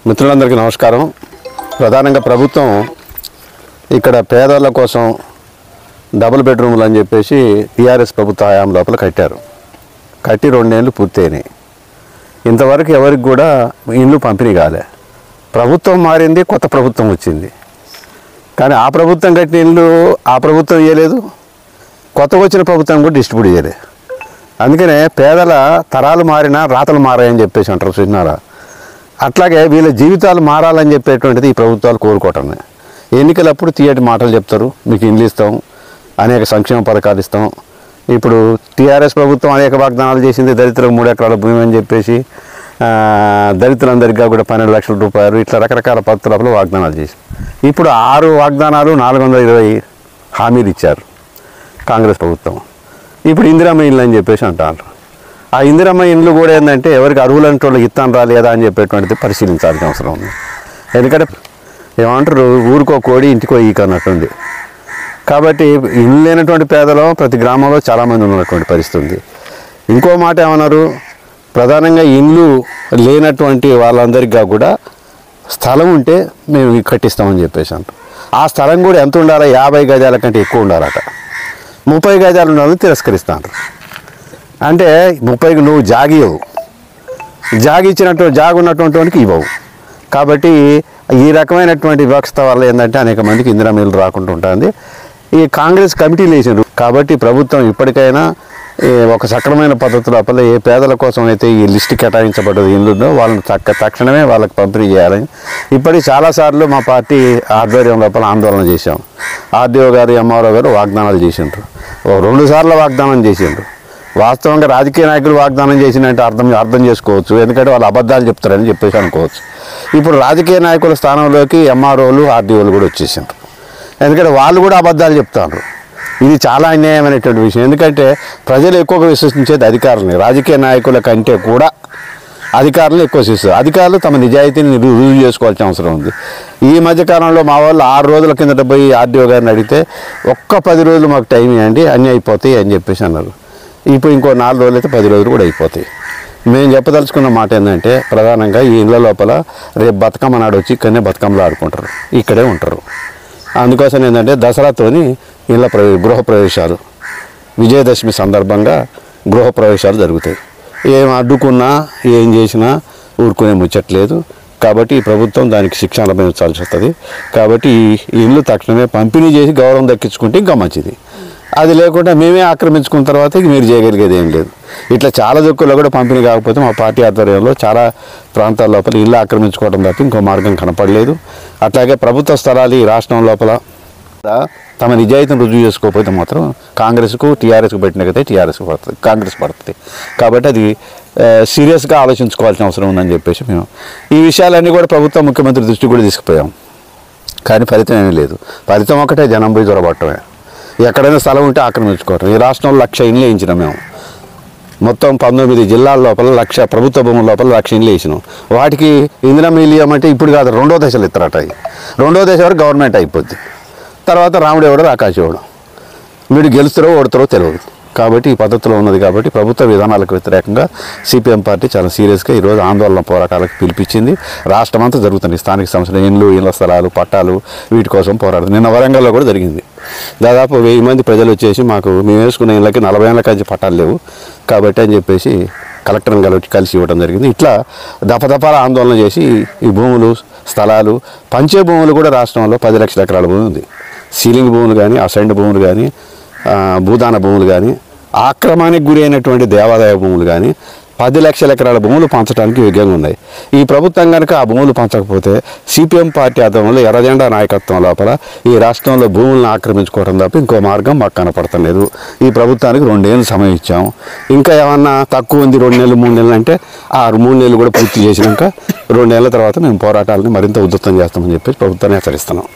మిత్రులందరికీ నమస్కారం. ప్రధానంగా ప్రభుత్వం ఇక్కడ పేదల కోసం డబుల్ బెడ్రూమ్లు అని చెప్పేసి టీఆర్ఎస్ ప్రభుత్వ హయాం లోపల కట్టి 2 ఏళ్ళు పూర్తయినాయి. ఇంతవరకు ఎవరికి కూడా ఇల్లు పంపిణీ కాలే. ప్రభుత్వం మారింది, కొత్త ప్రభుత్వం వచ్చింది, కానీ ఆ ప్రభుత్వం కట్టిన ఇల్లు ఆ ప్రభుత్వం ఇవ్వలేదు, కొత్తగా వచ్చిన ప్రభుత్వం కూడా డిస్ట్రిబ్యూట్ చేయలేదు. అందుకనే పేదల తరాలు మారినా రాతలు మారాయని చెప్పేసి అంటారు చూసినారా. అట్లాగే వీళ్ళ జీవితాలు మారాలని చెప్పేటువంటిది ఈ ప్రభుత్వాలు కోరుకోవటమే. ఎన్నికలప్పుడు తీయటి మాటలు చెప్తారు, మీకు ఇండ్లు ఇస్తాం, అనేక సంక్షేమ పథకాలు ఇస్తాం. ఇప్పుడు టీఆర్ఎస్ ప్రభుత్వం అనేక వాగ్దానాలు చేసింది. దళితులకు 3 ఎకరాల భూమి అని చెప్పేసి, దళితులందరికీ కూడా 12 లక్షల రూపాయలు, ఇట్లా రకరకాల పత్రాలు వాగ్దానాలు చేసి ఇప్పుడు 6 వాగ్దానాలు 420 హామీలు ఇచ్చారు కాంగ్రెస్ ప్రభుత్వం. ఇప్పుడు ఇందిరమ్మ ఇల్లు అని చెప్పేసి అంటారు. ఆ ఇందిరమ్మ ఇండ్లు కూడా ఏంటంటే ఎవరికి అర్హులంటే వాళ్ళకి ఇస్తాను రాలేదా అని చెప్పేటువంటిది పరిశీలించాల్సిన అవసరం ఉంది. ఎందుకంటే ఏమంటారు, ఊరికో కోడి ఇంటికో ఈక అన్నట్టుంది. కాబట్టి ఇల్లు లేనటువంటి పేదలు ప్రతి గ్రామంలో చాలామంది ఉన్నటువంటి పరిస్థితి ఉంది. ఇంకో మాట ఏమన్నారు, ప్రధానంగా ఇల్లు లేనటువంటి వాళ్ళందరికీ కూడా స్థలం ఉంటే మేము కట్టిస్తామని చెప్పేసి అంటాం. ఆ స్థలం కూడా ఎంత ఉండాలి, 50 గజాల కంటే ఎక్కువ ఉండాలట. 30 గజాలు ఉండాలని తిరస్కరిస్తాను. అంటే 30కి నువ్వు జాగియవు, జాగు ఉన్నటువంటి వాడికి ఇవ్వవు. కాబట్టి ఈ రకమైనటువంటి వివక్షత వల్ల ఏంటంటే అనేక మందికి ఇందిరమ్మ ఇల్లు రాకుండా ఉంటుంది. ఈ కాంగ్రెస్ కమిటీలు వేసారు. కాబట్టి ప్రభుత్వం ఇప్పటికైనా ఒక సక్రమైన పద్ధతి లోపల ఏ పేదల కోసం అయితే ఈ లిస్టు కేటాయించబడ్డది ఇల్లుందో వాళ్ళని తక్షణమే వాళ్ళకి పంపిణీ చేయాలని ఇప్పటికి చాలాసార్లు మా పార్టీ ఆధ్వర్యం లోపల ఆందోళన చేశాం. ఆర్డీఓ గారు, ఎంఆర్ఓ గారు వాగ్దానాలు చేసిండ్రు. 2 సార్లు వాగ్దానం చేసిండ్రు. వాస్తవంగా రాజకీయ నాయకులు వాగ్దానం చేసినట్టు అర్థం చేసుకోవచ్చు, ఎందుకంటే వాళ్ళు అబద్ధాలు చెప్తారని చెప్పేసి అనుకోవచ్చు. ఇప్పుడు రాజకీయ నాయకుల స్థానంలోకి ఎంఆర్ఓలు, ఆర్డీఓలు కూడా వచ్చేసారు. ఎందుకంటే వాళ్ళు కూడా అబద్ధాలు చెప్తారు. ఇది చాలా అన్యాయమైనటువంటి విషయం. ఎందుకంటే ప్రజలు ఎక్కువగా విశ్వసించేది అధికారులని, రాజకీయ నాయకుల కంటే కూడా అధికారులు ఎక్కువ విశ్వసిస్తారు. అధికారులు తమ నిజాయితీని రుజువు చేసుకోవాల్సిన అవసరం ఉంది. ఈ మధ్యకాలంలో మా వాళ్ళు 6 రోజుల కిందట పోయి ఆర్డీఓ గారిని అడిగితే ఒక్క 10 రోజులు మాకు టైం ఇవ్వండి, అన్నీ అయిపోతాయి అని చెప్పేసి అన్నారు. ఇప్పుడు ఇంకో 4 రోజులు అయితే 10 రోజులు కూడా అయిపోతాయి. మేము చెప్పదలుచుకున్న మాట ఏంటంటే, ప్రధానంగా ఈ ఇళ్ళ లోపల రేపు బతుకమ్మ నాడు వచ్చి ఇక్కడనే బతుకమ్మలు ఆడుకుంటారు, ఇక్కడే ఉంటారు. అందుకోసం ఏంటంటే దసరాతోని గృహప్రవేశాలు, విజయదశమి సందర్భంగా గృహప్రవేశాలు జరుగుతాయి. ఏం అడ్డుకున్నా ఏం చేసినా ఊరుకునే ముచ్చట్లేదు. కాబట్టి ఈ ప్రభుత్వం దానికి శిక్ష అనుభవించాల్సి వస్తుంది. కాబట్టి ఈ ఇల్లు తక్షణమే పంపిణీ చేసి గౌరవం దక్కించుకుంటే ఇంకా మంచిది. అది లేకుండా మేమే ఆక్రమించుకున్న తర్వాత మీరు చేయగలిగేది ఏం లేదు. ఇట్లా చాలా దిక్కుల్లో కూడా పంపిణీ కాకపోతే మా పార్టీ ఆధ్వర్యంలో చాలా ప్రాంతాల లోపల ఇల్లు ఆక్రమించుకోవడం తప్ప ఇంకో మార్గం కనపడలేదు. అట్లాగే ప్రభుత్వ స్థలాలు ఈ రాష్ట్రం లోపల తమ నిజాయితీని రుజువు చేసుకోకపోతే మాత్రం కాంగ్రెస్కు టీఆర్ఎస్కు పెట్టినకైతే కాంగ్రెస్ పడుతుంది. కాబట్టి అది సీరియస్గా ఆలోచించుకోవాల్సిన అవసరం ఉందని చెప్పేసి మేము ఈ విషయాలన్నీ కూడా ప్రభుత్వం, ముఖ్యమంత్రి దృష్టికి కూడా తీసుకుపోయాం. కానీ ఫలితం ఏమీ లేదు. ఫలితం ఒకటే, జనం పోయి దొరబట్టమే. ఎక్కడైనా స్థలం ఉంటే ఆక్రమించుకోవటం. ఈ రాష్ట్రంలో 1,00,000 ఇండ్లు వేయించినాం మేము. మొత్తం 19 జిల్లాల లోపల 1,00,000 ప్రభుత్వ భూముల లోపల 1,00,000 ఇండ్లు వేసినాం. వాటికి ఇందిరమ్మ ఇల్లు ఇవ్వమంటే ఇప్పుడు కాదు, 2వ దశలు ఇస్తారట. 2వ దశ వరకు గవర్నమెంట్ అయిపోద్ది. తర్వాత రాముడు ఎవడో ఆకాశం ఎవడో, వీడు గెలుస్తారో ఓడతారో తెలియదు. కాబట్టి ఈ పద్ధతిలో ఉన్నది. కాబట్టి ప్రభుత్వ విధానాలకు వ్యతిరేకంగా సిపిఎం పార్టీ చాలా సీరియస్గా ఈరోజు ఆందోళన పోరాటాలకు పిలిపించింది. రాష్ట్రమంతా జరుగుతుంది. స్థానిక సంస్థలు, ఇళ్ల స్థలాలు, పట్టాలు, వీటి కోసం పోరాడుతుంది. నిన్న వరంగల్లో కూడా జరిగింది. దాదాపు 1000 మంది ప్రజలు వచ్చేసి మేము వేసుకున్న ఇళ్ళకి 40 ఏళ్ళ కంచి పట్టాలు లేవు కాబట్టి అని చెప్పేసి కలెక్టర్ని కలిసి ఇవ్వడం జరిగింది. ఇట్లా దఫదఫాల ఆందోళన చేసి ఈ భూములు, స్థలాలు, పంచే భూములు కూడా రాష్ట్రంలో 10 లక్షల ఎకరాల భూమి ఉంది. సీలింగ్ భూములు కానీ, అసైన్డ్ భూములు కానీ, భూదాన భూములు కానీ, ఆక్రమణకు గురి అయినటువంటి దేవాదాయ భూములు కానీ 10 లక్షల ఎకరాల భూములు పంచడానికి యోగ్యంగా ఉన్నాయి. ఈ ప్రభుత్వం కనుక ఆ భూములు పంచకపోతే సిపిఎం పార్టీ ఆధ్వర్యంలో ఎర్రజెండా నాయకత్వం లోపల ఈ రాష్ట్రంలో భూములను ఆక్రమించుకోవడం తప్ప ఇంకో మార్గం మాకు కనపడతలేదు. ఈ ప్రభుత్వానికి 2 ఏళ్ళు సమయం ఇచ్చాము. ఇంకా ఏమన్నా తక్కువ ఉంది 2 నెలలు 3 నెలలు అంటే ఆ 3 నెలలు కూడా పూర్తి చేసినాక 2 నెలల తర్వాత మేము పోరాటాలని మరింత ఉధృతం చేస్తామని చెప్పేసి ప్రభుత్వాన్ని హెచ్చరిస్తున్నాం.